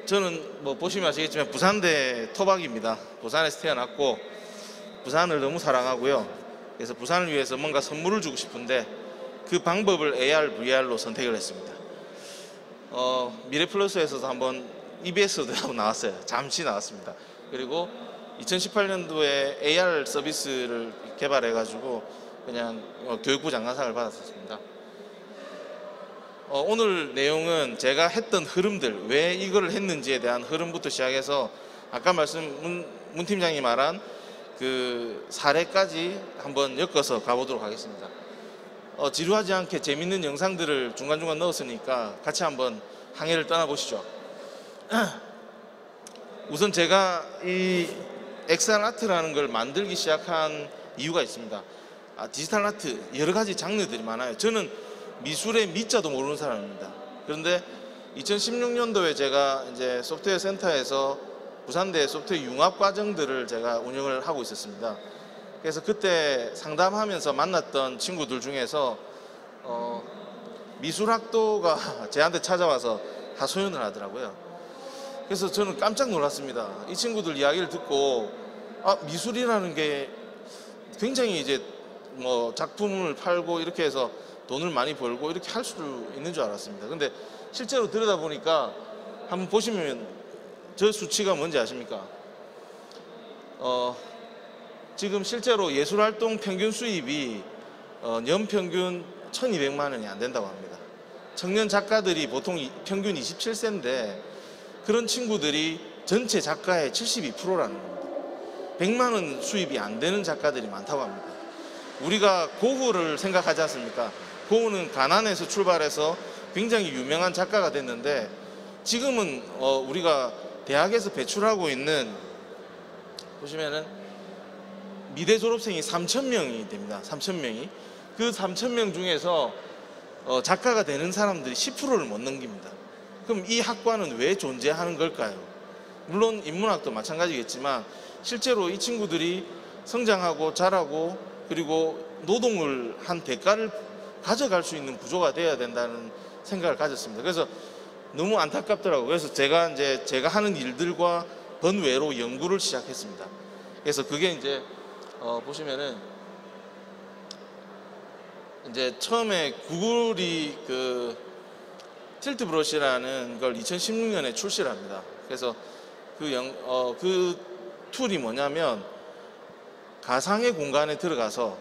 저는 뭐 보시면 아시겠지만 부산대 토박입니다. 부산에서 태어났고 부산을 너무 사랑하고요. 그래서 부산을 위해서 뭔가 선물을 주고 싶은데 그 방법을 AR, VR로 선택을 했습니다. 미래플러스에서도 한번 EBS도 한번 나왔어요. 잠시 나왔습니다. 그리고 2018년도에 AR 서비스를 개발해가지고 그냥 교육부 장관상을 받았습니다. 오늘 내용은 제가 했던 흐름들, 왜 이걸 했는지에 대한 흐름부터 시작해서 아까 문 팀장이 말한 그 사례까지 한번 엮어서 가보도록 하겠습니다. 지루하지 않게 재밌는 영상들을 중간중간 넣었으니까 같이 한번 항해를 떠나보시죠. 우선 제가 이 XR 아트라는 걸 만들기 시작한 이유가 있습니다. 디지털 아트 여러 가지 장르들이 많아요. 저는 미술의 미자도 모르는 사람입니다. 그런데 2016년도에 제가 이제 소프트웨어 센터에서 부산대 소프트웨어 융합 과정들을 제가 운영을 하고 있었습니다. 그래서 그때 상담하면서 만났던 친구들 중에서 미술학도가 저한테 찾아와서 하소연을 하더라고요. 그래서 저는 깜짝 놀랐습니다. 이 친구들 이야기를 듣고 미술이라는 게 굉장히 이제 뭐 작품을 팔고 이렇게 해서 돈을 많이 벌고 이렇게 할 수 있는 줄 알았습니다. 근데 실제로 들여다보니까 한번 보시면 저 수치가 뭔지 아십니까? 지금 실제로 예술활동 평균 수입이 연평균 1,200만 원이 안 된다고 합니다. 청년 작가들이 보통 평균 27세인데 그런 친구들이 전체 작가의 72%라는 겁니다. 100만 원 수입이 안 되는 작가들이 많다고 합니다. 우리가 고흐를 생각하지 않습니까? 고흐는 가난에서 출발해서 굉장히 유명한 작가가 됐는데 지금은 우리가 대학에서 배출하고 있는 보시면은 미대 졸업생이 3,000명이 됩니다. 3,000명이. 그 3,000명 중에서 작가가 되는 사람들이 10%를 못 넘깁니다. 그럼 이 학과는 왜 존재하는 걸까요? 물론 인문학도 마찬가지겠지만 실제로 이 친구들이 성장하고 자라고 그리고 노동을 한 대가를 가져갈 수 있는 구조가 돼야 된다는 생각을 가졌습니다. 그래서 너무 안타깝더라고요. 그래서 제가 하는 일들과 번외로 연구를 시작했습니다. 그래서 그게 이제 보시면은 이제 처음에 구글이 그 틸트 브러쉬라는 걸 2016년에 출시를 합니다. 그래서 그 툴이 뭐냐면 가상의 공간에 들어가서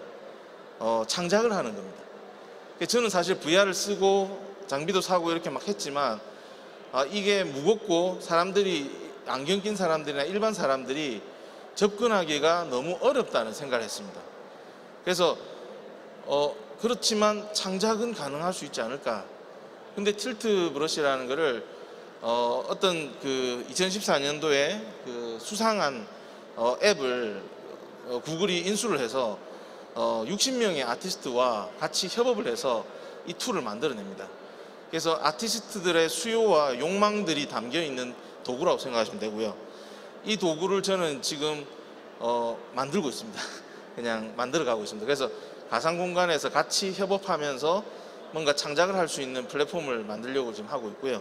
창작을 하는 겁니다. 저는 사실 VR을 쓰고 장비도 사고 이렇게 막 했지만 이게 무겁고 사람들이 안경 낀 사람들이나 일반 사람들이 접근하기가 너무 어렵다는 생각을 했습니다. 그래서 그렇지만 창작은 가능할 수 있지 않을까. 근데 틸트 브러쉬라는 거를 어떤 그 2014년도에 그 수상한 앱을 구글이 인수를 해서 60명의 아티스트와 같이 협업을 해서 이 툴을 만들어냅니다. 그래서 아티스트들의 수요와 욕망들이 담겨 있는 도구라고 생각하시면 되고요. 이 도구를 저는 지금 만들고 있습니다. 그냥 만들어가고 있습니다. 그래서 가상 공간에서 같이 협업하면서 뭔가 창작을 할 수 있는 플랫폼을 만들려고 지금 하고 있고요.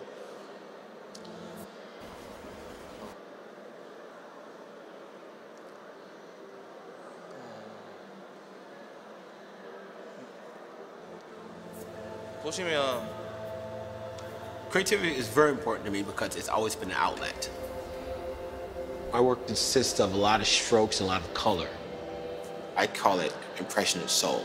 보시면 Creativity is very important to me because it's always been an outlet. My work consists of a lot of strokes and a lot of color. I call it impressionist soul.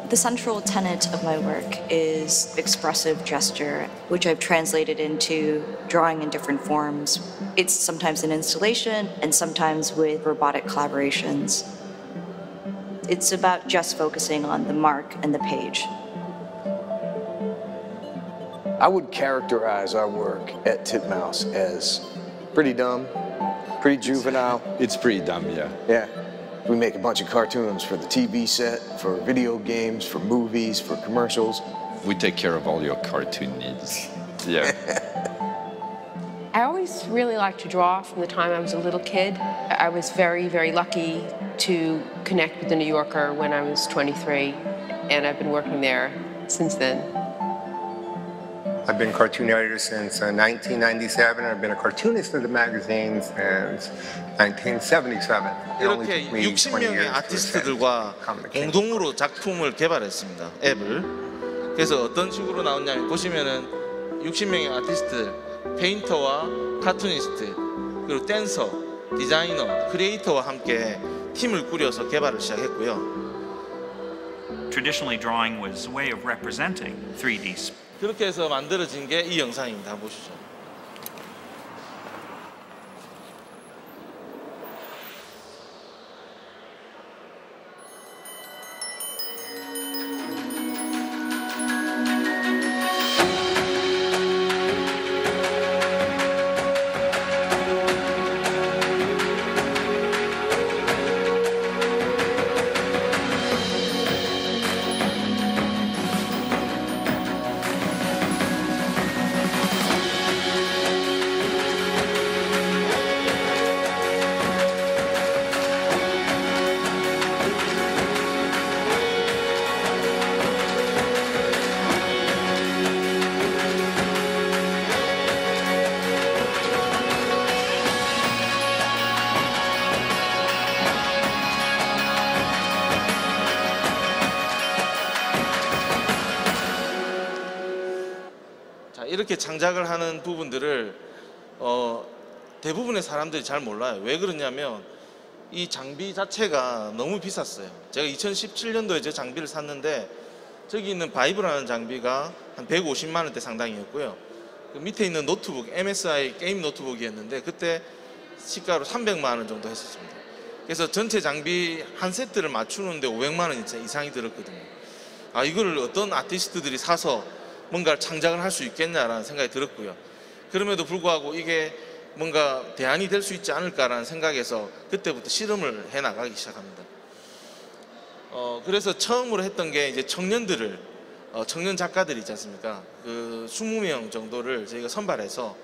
The central tenet of my work is expressive gesture, which I've translated into drawing in different forms. It's sometimes an installation and sometimes with robotic collaborations. It's about just focusing on the mark and the page. I would characterize our work at Titmouse as pretty dumb, pretty juvenile. It's pretty dumb, yeah. Yeah. We make a bunch of cartoons for the TV set, for video games, for movies, for commercials. We take care of all your cartoon needs. Yeah. I always really liked to draw from the time I was a little kid. I was very, very lucky to connect with The New Yorker when I was 23, and I've been working there since then. I've been cartoon editor since 1997. I've been a cartoonist of the magazine since 1977. It only 이렇게 took me 20 60명의 years to 아티스트들과 become the king. 공동으로 작품을 개발했습니다. 앱을. 그래서 어떤 식으로 나왔냐면 보시면은 60명의 아티스트들, 페인터와 카툰니스트, 그리고 댄서, 디자이너, 크리에이터와 함께 팀을 꾸려서 개발을 시작했고요. Traditionally, drawing was a way of representing 3D space. 그렇게 해서 만들어진 게 이 영상입니다. 한번 보시죠. 이렇게 창작을 하는 부분들을 대부분의 사람들이 잘 몰라요. 왜 그러냐면 이 장비 자체가 너무 비쌌어요. 제가 2017년도에 제 장비를 샀는데 저기 있는 바이브라는 장비가 한 150만 원대 상당이었고요. 그 밑에 있는 노트북, MSI 게임 노트북이었는데 그때 시가로 300만 원 정도 했었습니다. 그래서 전체 장비 한 세트를 맞추는데 500만 원 이상이 들었거든요. 아, 이거를 어떤 아티스트들이 사서 뭔가 창작을 할 수 있겠냐라는 생각이 들었고요. 그럼에도 불구하고 이게 뭔가 대안이 될 수 있지 않을까라는 생각에서 그때부터 실험을 해 나가기 시작합니다. 그래서 처음으로 했던 게 이제 청년들을 청년 작가들 있지 않습니까? 그 20명 정도를 저희가 선발해서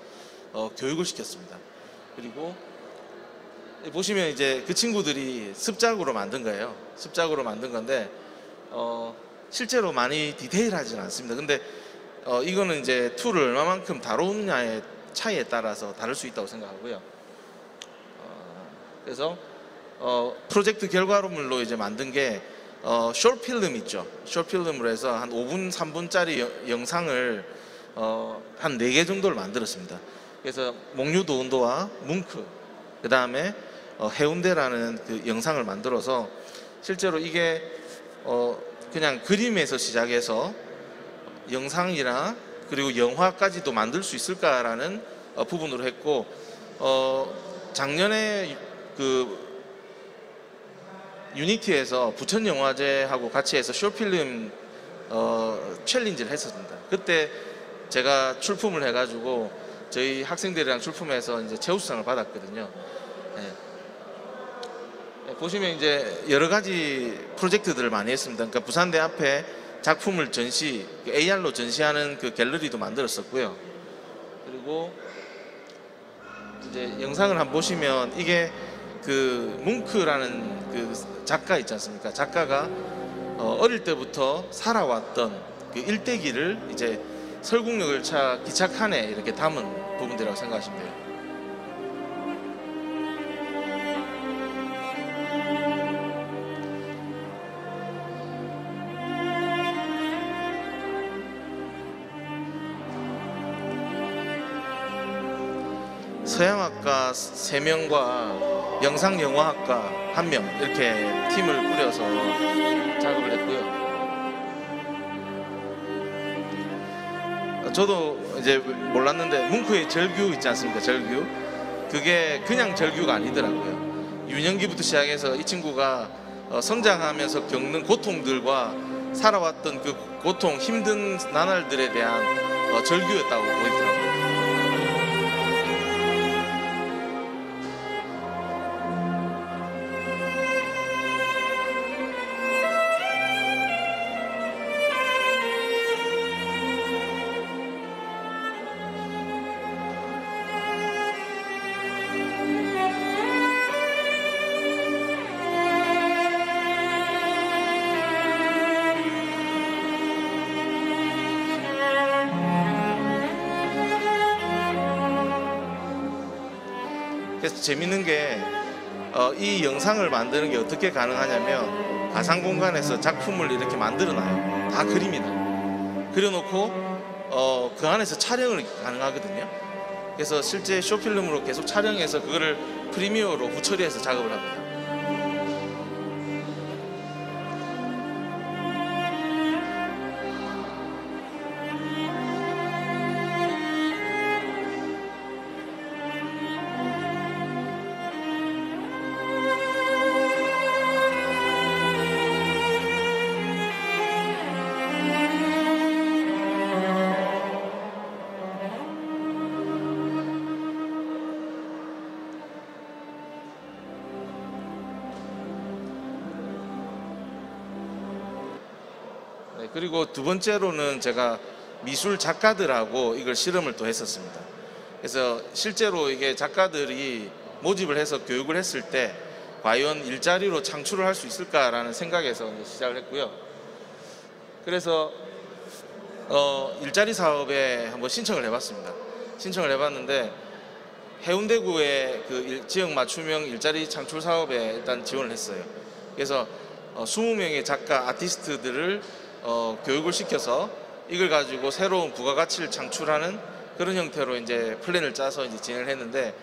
교육을 시켰습니다. 그리고 보시면 이제 그 친구들이 습작으로 만든 거예요. 습작으로 만든 건데 실제로 많이 디테일하지는 않습니다. 근데 이거는 이제 툴을 얼마만큼 다루느냐의 차이에 따라서 다를 수 있다고 생각하고요. 그래서 프로젝트 결과물로 이제 만든 게 숏필름 있죠. 숏필름으로 해서 한 5분, 3분짜리 영상을 한 4개 정도를 만들었습니다. 그래서 목류도 온도와 뭉크, 그 다음에 해운대라는 그 영상을 만들어서 실제로 이게 그냥 그림에서 시작해서 영상이나 그리고 영화까지도 만들 수 있을까라는 부분으로 했고 작년에 그 유니티에서 부천영화제하고 같이 해서 쇼필름 챌린지를 했었습니다. 그때 제가 출품을 해가지고 저희 학생들이랑 출품해서 이제 최우수상을 받았거든요. 네. 보시면 이제 여러 가지 프로젝트들을 많이 했습니다. 그러니까 부산대 앞에 작품을 전시, AR로 전시하는 그 갤러리도 만들었었고요. 그리고 이제 영상을 한번 보시면 이게 그 뭉크라는 그 작가 있지 않습니까? 작가가 어릴 때부터 살아왔던 그 일대기를 이제 설국열차 기차칸에 이렇게 담은 부분들이라고 생각하시면 돼요. 서양학과 3명과 영상영화학과 1명 이렇게 팀을 꾸려서 작업을 했고요. 저도 이제 몰랐는데 뭉크의 절규 있지 않습니까? 절규. 그게 그냥 절규가 아니더라고요. 유년기부터 시작해서 이 친구가 성장하면서 겪는 고통들과 살아왔던 그 고통, 힘든 나날들에 대한 절규였다고 보이더라고요. 그래서 재밌는 게 이 영상을 만드는 게 어떻게 가능하냐면 가상 공간에서 작품을 이렇게 만들어놔요. 다 그림이다. 그려놓고 그 안에서 촬영을 가능하거든요. 그래서 실제 쇼필름으로 계속 촬영해서 그거를 프리미어로 후처리해서 작업을 합니다. 그리고 두 번째로는 제가 미술 작가들하고 이걸 실험을 또 했었습니다. 그래서 실제로 이게 작가들이 모집을 해서 교육을 했을 때 과연 일자리로 창출을 할 수 있을까라는 생각에서 시작을 했고요. 그래서 일자리 사업에 한번 신청을 해봤습니다. 신청을 해봤는데 해운대구의 그 지역 맞춤형 일자리 창출 사업에 일단 지원을 했어요. 그래서 20명의 작가 아티스트들을 교육을 시켜서 이걸 가지고 새로운 부가가치를 창출하는 그런 형태로 이제 플랜을 짜서 이제 진행을 했는데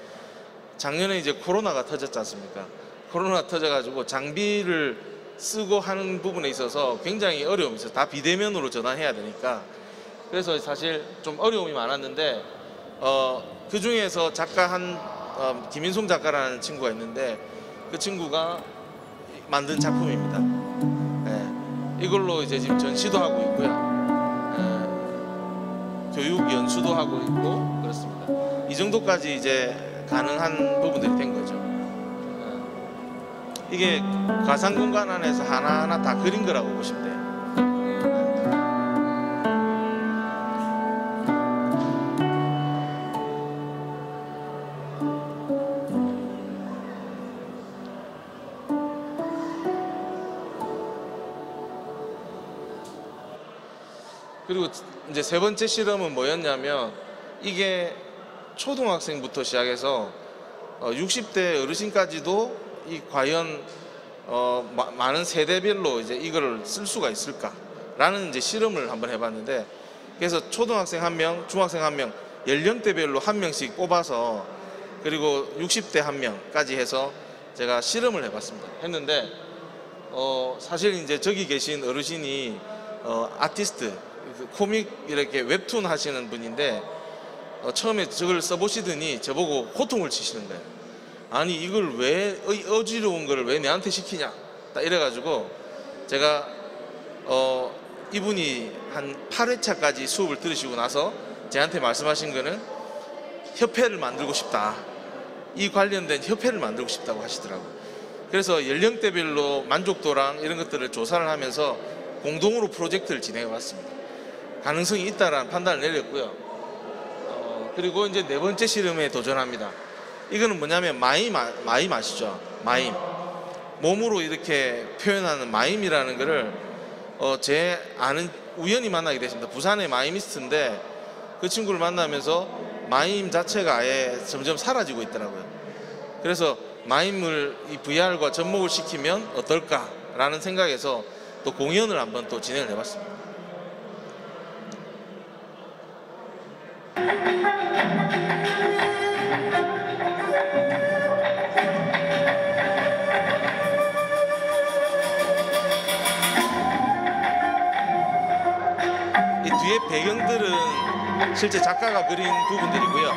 작년에 이제 코로나가 터졌지 않습니까? 코로나 터져가지고 장비를 쓰고 하는 부분에 있어서 굉장히 어려움이 있어요. 다 비대면으로 전환해야 되니까. 그래서 사실 좀 어려움이 많았는데 그 중에서 작가 김인송 작가라는 친구가 있는데 그 친구가 만든 작품입니다. 이걸로 이제 지금 전시도 하고 있고요. 교육 연수도 하고 있고 그렇습니다. 이 정도까지 이제 가능한 부분들이 된 거죠. 이게 가상 공간 안에서 하나하나 다 그린 거라고 보시면 돼요. 그리고 이제 세 번째 실험은 뭐였냐면 이게 초등학생부터 시작해서 60대 어르신까지도 이 과연 많은 세대별로 이제 이거를 쓸 수가 있을까라는 이제 실험을 한번 해봤는데 그래서 초등학생 1명, 중학생 1명, 연령대별로 1명씩 뽑아서 그리고 60대 1명까지 해서 제가 실험을 해봤습니다. 했는데 사실 이제 저기 계신 어르신이 아티스트 코믹 이렇게 웹툰 하시는 분인데 처음에 저걸 써보시더니 저보고 호통을 치시는 거예요. 아니 이걸 왜 어지러운 걸 왜 내한테 시키냐 딱 이래가지고 제가 이분이 한 8회차까지 수업을 들으시고 나서 저한테 말씀하신 거는 협회를 만들고 싶다. 이 관련된 협회를 만들고 싶다고 하시더라고요. 그래서 연령대별로 만족도랑 이런 것들을 조사를 하면서 공동으로 프로젝트를 진행해 왔습니다. 가능성이 있다라는 판단을 내렸고요. 그리고 이제 네 번째 실험에 도전합니다. 이거는 뭐냐면 마임 아시죠? 마임. 몸으로 이렇게 표현하는 마임이라는 거를 제 아는 우연히 만나게 됐습니다. 부산의 마이미스트인데 그 친구를 만나면서 마임 자체가 아예 점점 사라지고 있더라고요. 그래서 마임을 이 VR과 접목을 시키면 어떨까라는 생각에서 또 공연을 한번 또 진행을 해봤습니다. 이 뒤에 배경들은 실제 작가가 그린 부분들이고요.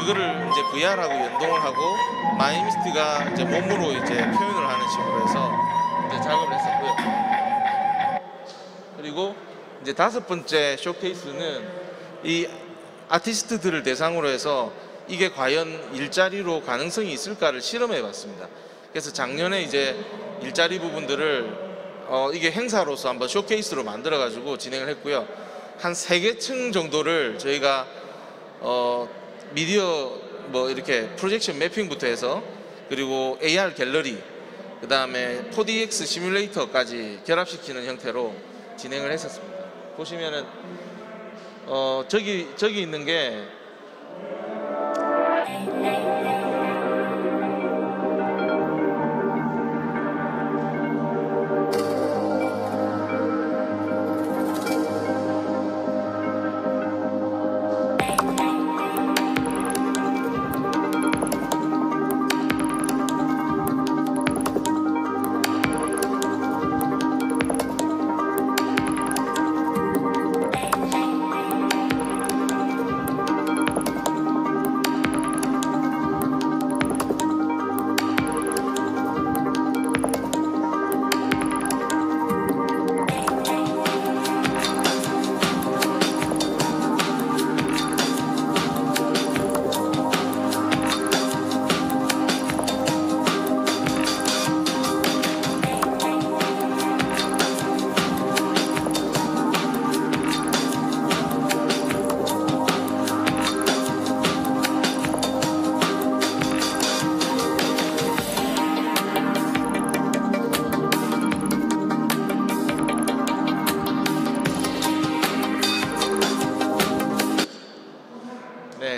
그거를 이제 VR하고 연동을 하고 마이미스트가 이제 몸으로 이제 표현을 하는 식으로 해서 이제 작업을 했었고요. 그리고 이제 다섯 번째 쇼케이스는 이 아티스트들을 대상으로 해서 이게 과연 일자리로 가능성이 있을까를 실험해 봤습니다. 그래서 작년에 이제 일자리 부분들을 이게 행사로서 한번 쇼케이스로 만들어 가지고 진행을 했고요. 한 3개 층 정도를 저희가 미디어 뭐 이렇게 프로젝션 매핑부터 해서 그리고 AR 갤러리 그 다음에 4DX 시뮬레이터까지 결합시키는 형태로 진행을 했었습니다. 보시면은 저기 있는 게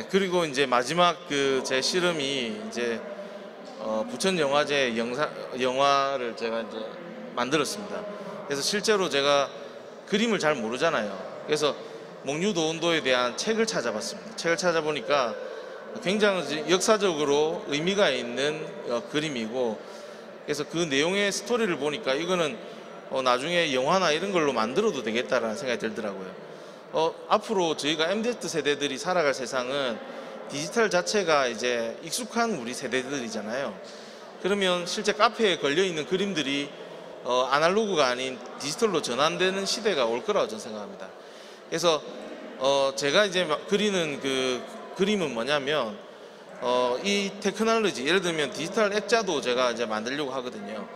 네, 그리고 이제 마지막 그 제 실험이 이제 부천 영화제 영화를 제가 이제 만들었습니다. 그래서 실제로 제가 그림을 잘 모르잖아요. 그래서 목류도운도에 대한 책을 찾아봤습니다. 책을 찾아보니까 굉장히 역사적으로 의미가 있는 그림이고, 그래서 그 내용의 스토리를 보니까 이거는 나중에 영화나 이런 걸로 만들어도 되겠다라는 생각이 들더라고요. 앞으로 저희가 MZ 세대들이 살아갈 세상은 디지털 자체가 이제 익숙한 우리 세대들이잖아요. 그러면 실제 카페에 걸려 있는 그림들이 아날로그가 아닌 디지털로 전환되는 시대가 올 거라고 저는 생각합니다. 그래서 제가 이제 그리는 그 그림은 뭐냐면 이 테크놀로지, 예를 들면 디지털 액자도 제가 이제 만들려고 하거든요.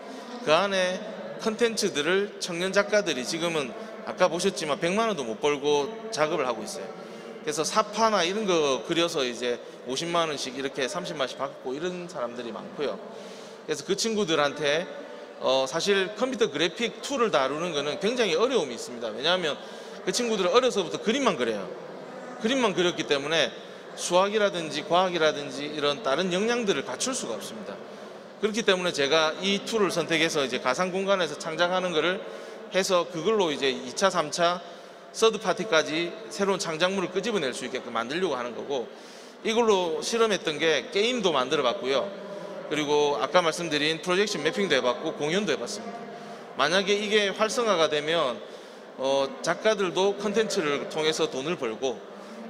그 안에 컨텐츠들을 청년 작가들이 지금은 아까 보셨지만 100만 원도 못 벌고 작업을 하고 있어요. 그래서 사파나 이런 거 그려서 이제 50만 원씩 이렇게 30만 원씩 받고 이런 사람들이 많고요. 그래서 그 친구들한테 사실 컴퓨터 그래픽 툴을 다루는 거는 굉장히 어려움이 있습니다. 왜냐하면 그 친구들은 어려서부터 그림만 그려요. 그림만 그렸기 때문에 수학이라든지 과학이라든지 이런 다른 역량들을 갖출 수가 없습니다. 그렇기 때문에 제가 이 툴을 선택해서 이제 가상 공간에서 창작하는 거를 해서 그걸로 이제 2차, 3차, 서드 파티까지 새로운 창작물을 끄집어낼 수 있게끔 만들려고 하는 거고, 이걸로 실험했던 게 게임도 만들어 봤고요. 그리고 아까 말씀드린 프로젝션 매핑도 해봤고 공연도 해봤습니다. 만약에 이게 활성화가 되면 작가들도 컨텐츠를 통해서 돈을 벌고,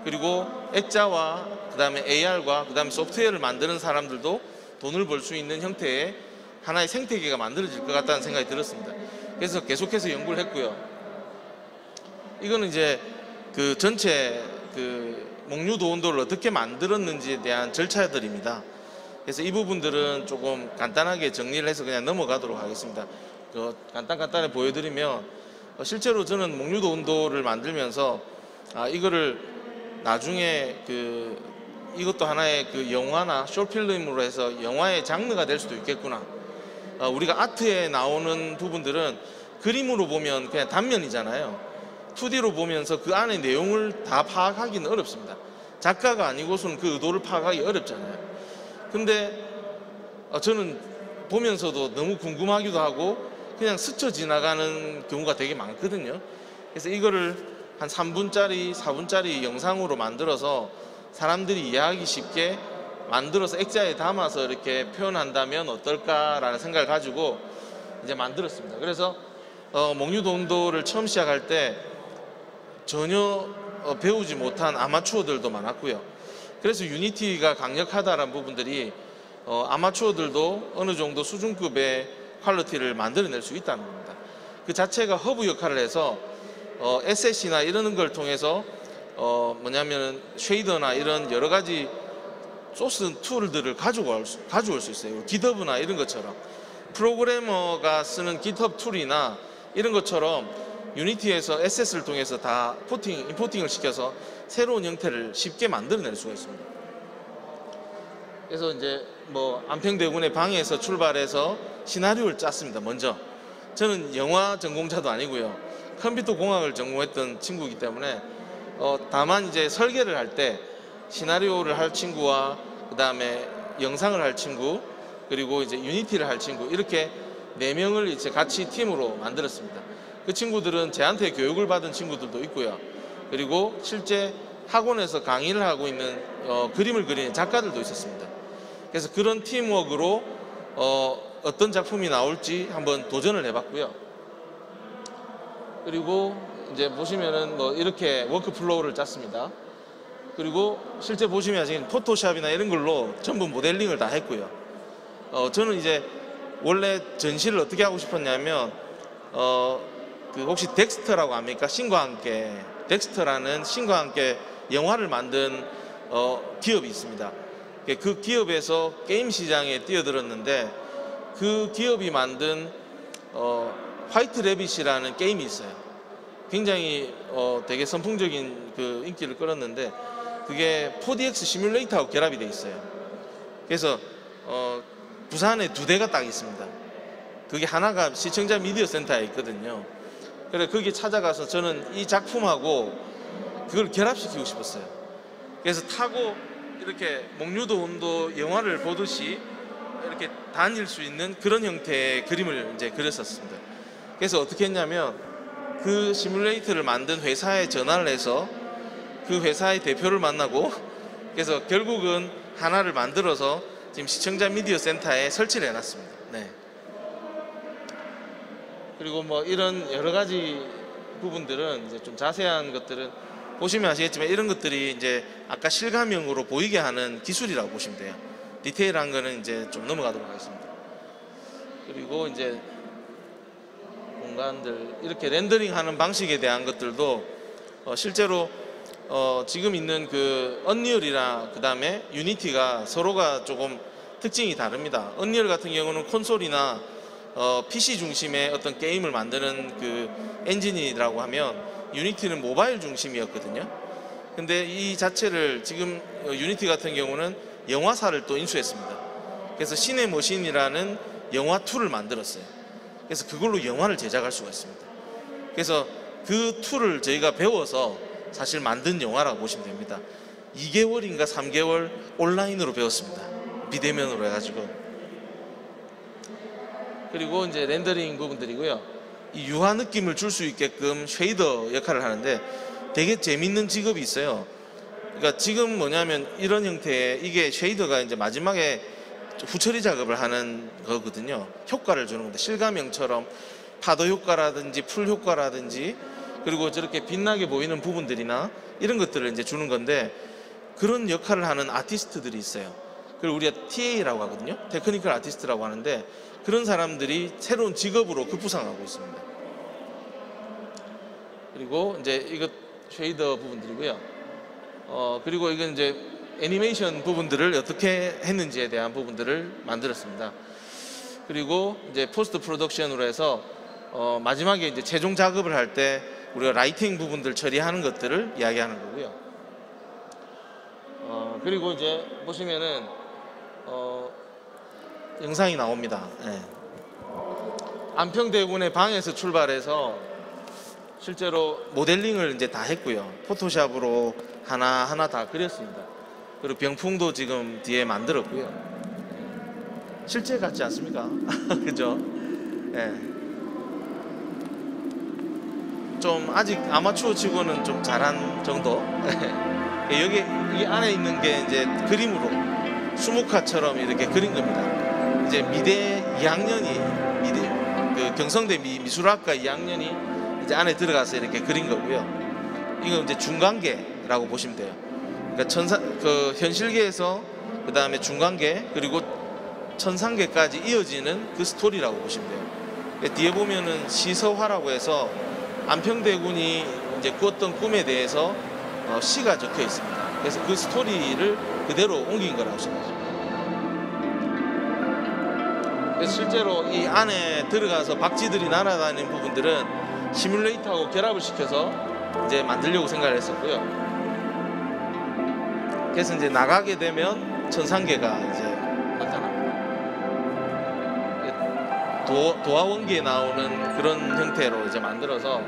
그리고 액자와 그 다음에 AR과 그 다음에 소프트웨어를 만드는 사람들도 돈을 벌 수 있는 형태의 하나의 생태계가 만들어질 것 같다는 생각이 들었습니다. 그래서 계속해서 연구를 했고요. 이거는 이제 그 전체 그 목류도운도를 어떻게 만들었는지에 대한 절차들입니다. 그래서 이 부분들은 조금 간단하게 정리를 해서 그냥 넘어가도록 하겠습니다. 간단히 보여드리면 실제로 저는 목류도운도를 만들면서 이거를 나중에 이것도 하나의 그 영화나 숏필름으로 해서 영화의 장르가 될 수도 있겠구나. 우리가 아트에 나오는 부분들은 그림으로 보면 그냥 단면이잖아요. 2D로 보면서 그 안에 내용을 다 파악하기는 어렵습니다. 작가가 아니고서는 그 의도를 파악하기 어렵잖아요. 근데 저는 보면서도 너무 궁금하기도 하고 그냥 스쳐 지나가는 경우가 되게 많거든요. 그래서 이거를 한 3분짜리, 4분짜리 영상으로 만들어서 사람들이 이해하기 쉽게 만들어서 액자에 담아서 이렇게 표현한다면 어떨까라는 생각을 가지고 이제 만들었습니다. 그래서 목류도운도를 처음 시작할 때 전혀 배우지 못한 아마추어들도 많았고요. 그래서 유니티가 강력하다라는 부분들이 아마추어들도 어느 정도 수준급의 퀄리티를 만들어낼 수 있다는 겁니다. 그 자체가 허브 역할을 해서 SSC나 이런 걸 통해서 뭐냐면 쉐이더나 이런 여러 가지 소스 툴들을 가져올 수 있어요. GitHub나 이런 것처럼 프로그래머가 쓰는 GitHub 툴이나 이런 것처럼 유니티에서 SS를 통해서 다 임포팅을 시켜서 새로운 형태를 쉽게 만들어낼 수가 있습니다. 그래서 이제 안평대군의 방에서 출발해서 시나리오를 짰습니다. 먼저 저는 영화 전공자도 아니고요, 컴퓨터 공학을 전공했던 친구이기 때문에 다만 이제 설계를 할 때 시나리오를 할 친구와 그 다음에 영상을 할 친구, 그리고 이제 유니티를 할 친구, 이렇게 4명을 이제 같이 팀으로 만들었습니다. 그 친구들은 저한테 교육을 받은 친구들도 있고요. 그리고 실제 학원에서 강의를 하고 있는 그림을 그리는 작가들도 있었습니다. 그래서 그런 팀워크로 어떤 작품이 나올지 한번 도전을 해봤고요. 그리고 이제 보시면은 이렇게 워크플로우를 짰습니다. 그리고 실제 보시면 지금 포토샵이나 이런 걸로 전부 모델링을 다 했고요. 저는 이제 원래 전시를 어떻게 하고 싶었냐면 혹시 덱스터라고 압니까? 신과 함께, 덱스터라는 신과 함께 영화를 만든 기업이 있습니다. 그 기업에서 게임 시장에 뛰어들었는데 그 기업이 만든 화이트 래빗이라는 게임이 있어요. 굉장히 되게 선풍적인 그 인기를 끌었는데 그게 4DX 시뮬레이터하고 결합이 돼 있어요. 그래서 부산에 2대가 딱 있습니다. 그게 하나가 시청자 미디어 센터에 있거든요. 그래서 거기 찾아가서 저는 이 작품하고 그걸 결합시키고 싶었어요. 그래서 타고 이렇게 목류도원도 영화를 보듯이 이렇게 다닐 수 있는 그런 형태의 그림을 이제 그렸었습니다. 그래서 어떻게 했냐면 그 시뮬레이터를 만든 회사에 전화를 해서 그 회사의 대표를 만나고 그래서 결국은 하나를 만들어서 지금 시청자 미디어 센터에 설치를 해놨습니다. 네. 그리고 뭐 이런 여러 가지 부분들은 이제 좀 자세한 것들은 보시면 아시겠지만 이런 것들이 이제 아까 실감형으로 보이게 하는 기술이라고 보시면 돼요. 디테일한 거는 이제 좀 넘어가도록 하겠습니다. 그리고 이제 공간들 이렇게 렌더링하는 방식에 대한 것들도 실제로 지금 있는 그 언리얼이나 그 다음에 유니티가 서로가 조금 특징이 다릅니다. 언리얼 같은 경우는 콘솔이나 PC 중심의 어떤 게임을 만드는 그 엔진이라고 하면 유니티는 모바일 중심이었거든요. 근데 이 자체를 지금 유니티 같은 경우는 영화사를 또 인수했습니다. 그래서 시네머신이라는 영화 툴을 만들었어요. 그래서 그걸로 영화를 제작할 수가 있습니다. 그래서 그 툴을 저희가 배워서 사실 만든 영화라고 보시면 됩니다. 2개월인가 3개월 온라인으로 배웠습니다. 비대면으로 해가지고. 그리고 이제 렌더링 부분들이고요. 이 유화 느낌을 줄 수 있게끔 쉐이더 역할을 하는데 되게 재밌는 직업이 있어요. 그러니까 지금 뭐냐면 이런 형태의 이게 쉐이더가 이제 마지막에 후처리 작업을 하는 거거든요. 효과를 주는 건데 실감형처럼 파도 효과라든지 풀 효과라든지 그리고 저렇게 빛나게 보이는 부분들이나 이런 것들을 이제 주는 건데 그런 역할을 하는 아티스트들이 있어요. 그걸 우리가 TA라고 하거든요. 테크니컬 아티스트라고 하는데 그런 사람들이 새로운 직업으로 급부상하고 있습니다. 그리고 이제 이것 쉐이더 부분들이고요. 그리고 이건 이제 애니메이션 부분들을 어떻게 했는지에 대한 부분들을 만들었습니다. 그리고 이제 포스트 프로덕션으로 해서 마지막에 이제 최종 작업을 할 때 우리가 라이팅 부분들 처리하는 것들을 이야기하는 거고요. 그리고 이제 보시면은 영상이 나옵니다. 네. 안평대군의 방에서 출발해서 실제로 모델링을 이제 다 했고요. 포토샵으로 하나하나 다 그렸습니다. 그리고 병풍도 지금 뒤에 만들었고요. 실제 같지 않습니까? 그죠? 네. 좀 아직 아마추어 치고는 좀 잘한 정도. 여기 이 안에 있는 게 이제 그림으로 수묵화처럼 이렇게 그린 겁니다. 이제 미대 2학년이 그 경성대 미술학과 2학년이 이제 안에 들어가서 이렇게 그린 거고요. 이건 이제 중간계라고 보시면 돼요. 그러니까 그 현실계에서 그 다음에 중간계 그리고 천상계까지 이어지는 그 스토리라고 보시면 돼요. 뒤에 보면은 시서화라고 해서 안평대군이 이제 꾸었던 꿈에 대해서 시가 적혀 있습니다. 그래서 그 스토리를 그대로 옮긴 거라고 생각합니다. 그래서 실제로 이 안에 들어가서 박쥐들이 날아다니는 부분들은 시뮬레이터하고 결합을 시켜서 이제 만들려고 생각을 했었고요. 그래서 이제 나가게 되면 천상계가 이제 나타납니다. 도화원기에 나오는 그런 형태로 이제 만들어서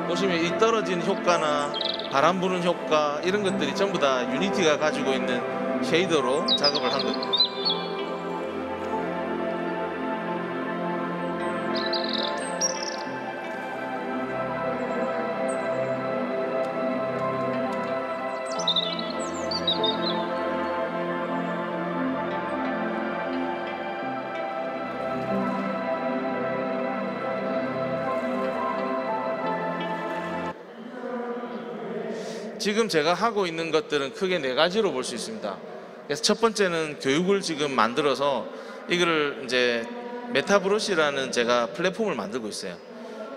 보시면 이 떨어진 효과나 바람 부는 효과 이런 것들이 전부 다 유니티가 가지고 있는 쉐이더로 작업을 한 겁니다. 지금 제가 하고 있는 것들은 크게 4가지로 볼 수 있습니다. 그래서 첫 번째는 교육을 지금 만들어서 이거를 이제 메타브러쉬라는 제가 플랫폼을 만들고 있어요.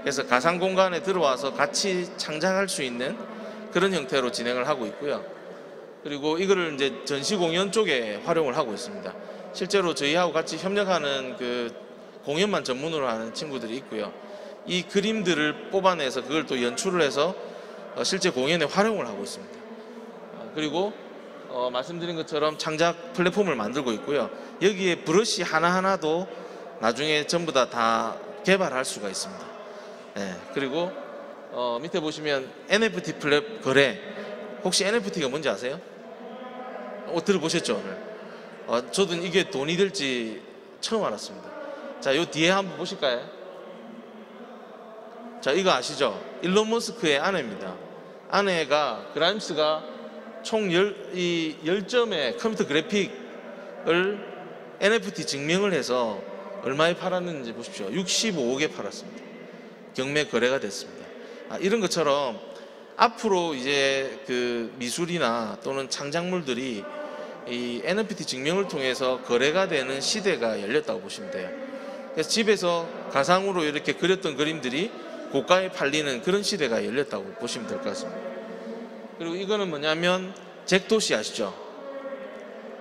그래서 가상 공간에 들어와서 같이 창작할 수 있는 그런 형태로 진행을 하고 있고요. 그리고 이거를 이제 전시 공연 쪽에 활용을 하고 있습니다. 실제로 저희하고 같이 협력하는 그 공연만 전문으로 하는 친구들이 있고요. 이 그림들을 뽑아내서 그걸 또 연출을 해서 실제 공연에 활용을 하고 있습니다. 그리고 말씀드린 것처럼 창작 플랫폼을 만들고 있고요. 여기에 브러쉬 하나하나도 나중에 전부 다 개발할 수가 있습니다. 네, 그리고 밑에 보시면 NFT 플랫 거래. 혹시 NFT가 뭔지 아세요? 들어보셨죠 오늘? 저도 이게 돈이 될지 처음 알았습니다. 자, 요 뒤에 한번 보실까요? 자, 이거 아시죠? 일론 머스크의 아내입니다. 아내가 그라임스가 총 10점의 컴퓨터 그래픽을 NFT 증명을 해서 얼마에 팔았는지 보십시오. 65억에 팔았습니다. 경매 거래가 됐습니다. 이런 것처럼 앞으로 이제 그 미술이나 또는 창작물들이 이 NFT 증명을 통해서 거래가 되는 시대가 열렸다고 보시면 돼요. 그래서 집에서 가상으로 이렇게 그렸던 그림들이 고가에 팔리는 그런 시대가 열렸다고 보시면 될 것 같습니다. 그리고 이거는 뭐냐면 잭도시 아시죠?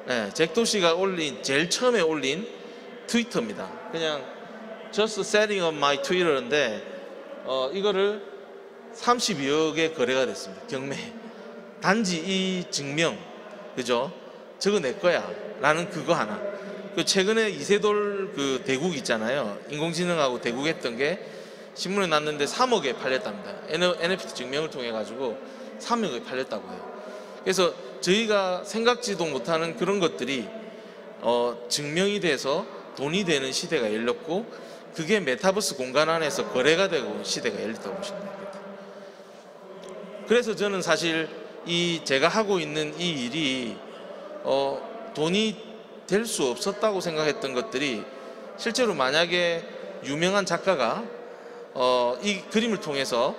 네, 잭도시가 제일 처음에 올린 트위터입니다. 그냥 just setting up my Twitter인데 이거를 32억에 거래가 됐습니다. 경매. 단지 이 증명, 그죠? 저거 내 거야 라는 그거 하나. 그 최근에 이세돌 그 대국 있잖아요. 인공지능하고 대국했던 게 신문에 났는데 3억에 팔렸답니다. NFT 증명을 통해 가지고 3억에 팔렸다고 해요. 그래서 저희가 생각지도 못하는 그런 것들이 증명이 돼서 돈이 되는 시대가 열렸고, 그게 메타버스 공간 안에서 거래가 되고 시대가 열렸다고 보시면 됩니다. 그래서 저는 사실 제가 하고 있는 이 일이 돈이 될 수 없었다고 생각했던 것들이 실제로 만약에 유명한 작가가 이 그림을 통해서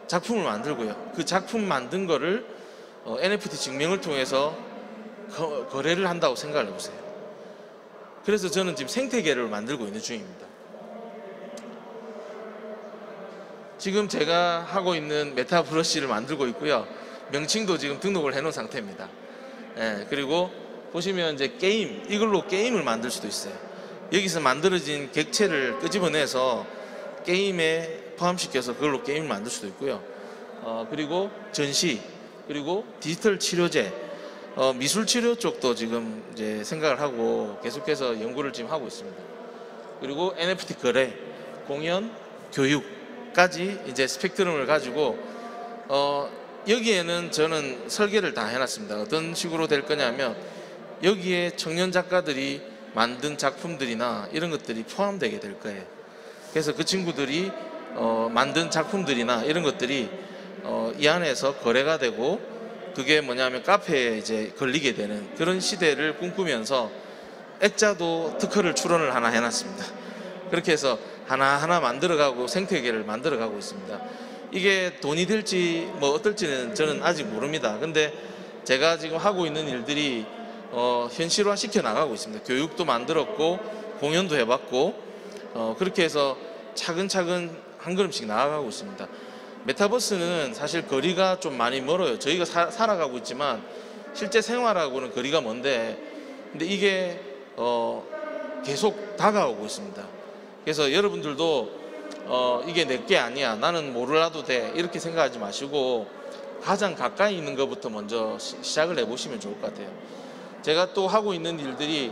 작품을 만들고요, 그 작품 만든 거를 NFT 증명을 통해서 거래를 한다고 생각을 해보세요. 그래서 저는 지금 생태계를 만들고 있는 중입니다. 지금 제가 하고 있는 메타브러쉬를 만들고 있고요, 명칭도 지금 등록을 해놓은 상태입니다. 예, 그리고 보시면 이제 게임, 이걸로 게임을 만들 수도 있어요. 여기서 만들어진 객체를 끄집어내서 게임에 포함시켜서 그걸로 게임을 만들 수도 있고요. 그리고 전시, 그리고 디지털 치료제, 미술 치료 쪽도 지금 이제 생각을 하고 계속해서 연구를 지금 하고 있습니다. 그리고 NFT 거래, 공연, 교육까지 이제 스펙트럼을 가지고 여기에는 저는 설계를 다 해놨습니다. 어떤 식으로 될 거냐면 여기에 청년 작가들이 만든 작품들이나 이런 것들이 포함되게 될 거예요. 그래서 그 친구들이 만든 작품들이나 이런 것들이 이 안에서 거래가 되고, 그게 뭐냐면 카페에 이제 걸리게 되는 그런 시대를 꿈꾸면서 액자도 특허를 출원을 하나 해놨습니다. 그렇게 해서 하나하나 만들어가고 생태계를 만들어가고 있습니다. 이게 돈이 될지 뭐 어떨지는 저는 아직 모릅니다. 근데 제가 지금 하고 있는 일들이 현실화 시켜 나가고 있습니다. 교육도 만들었고 공연도 해봤고 그렇게 해서 차근차근 한 걸음씩 나아가고 있습니다. 메타버스는 사실 거리가 좀 많이 멀어요. 저희가 살아가고 있지만 실제 생활하고는 거리가 먼데, 근데 이게 계속 다가오고 있습니다. 그래서 여러분들도 이게 내게 아니야, 나는 몰라도 돼, 이렇게 생각하지 마시고 가장 가까이 있는 것부터 먼저 시작을 해보시면 좋을 것 같아요. 제가 또 하고 있는 일들이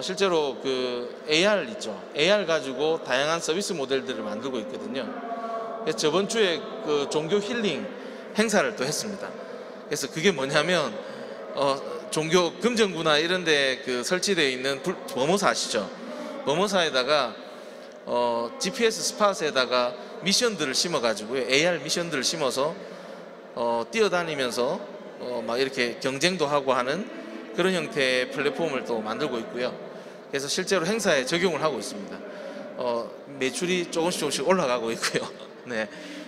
실제로 그 AR 있죠. AR 가지고 다양한 서비스 모델들을 만들고 있거든요. 그래서 저번 주에 그 종교 힐링 행사를 또 했습니다. 그래서 그게 뭐냐면 종교 금정구나 이런 데 그 설치되어 있는 범어사 아시죠? 범어사에다가 GPS 스팟에다가 미션들을 심어 가지고요, AR 미션들을 심어서 뛰어다니면서 막 이렇게 경쟁도 하고 하는 그런 형태의 플랫폼을 또 만들고 있고요. 그래서 실제로 행사에 적용을 하고 있습니다. 매출이 조금씩 올라가고 있고요. 네,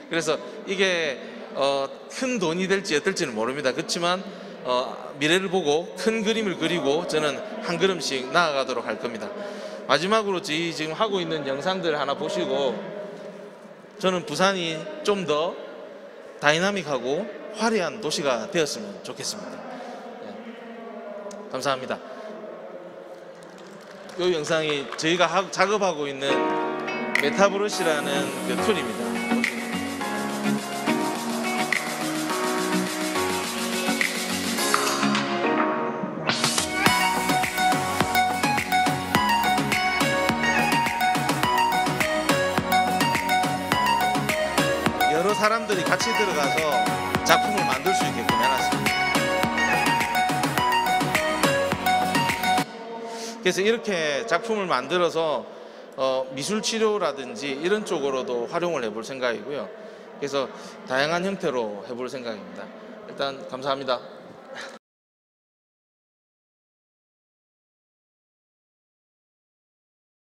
그래서 이게 큰 돈이 될지 어떨지는 모릅니다. 그렇지만 미래를 보고 큰 그림을 그리고 저는 한 걸음씩 나아가도록 할 겁니다. 마지막으로 저희 지금 하고 있는 영상들 하나 보시고, 저는 부산이 좀 더 다이나믹하고 화려한 도시가 되었으면 좋겠습니다. 네. 감사합니다. 이 영상이 저희가 작업하고 있는 메타브러쉬라는 그 툴입니다. 사람들이 같이 들어가서 작품을 만들 수 있게끔 해놨습니다. 그래서 이렇게 작품을 만들어서 미술 치료라든지 이런 쪽으로도 활용을 해볼 생각이고요. 그래서 다양한 형태로 해볼 생각입니다. 일단 감사합니다.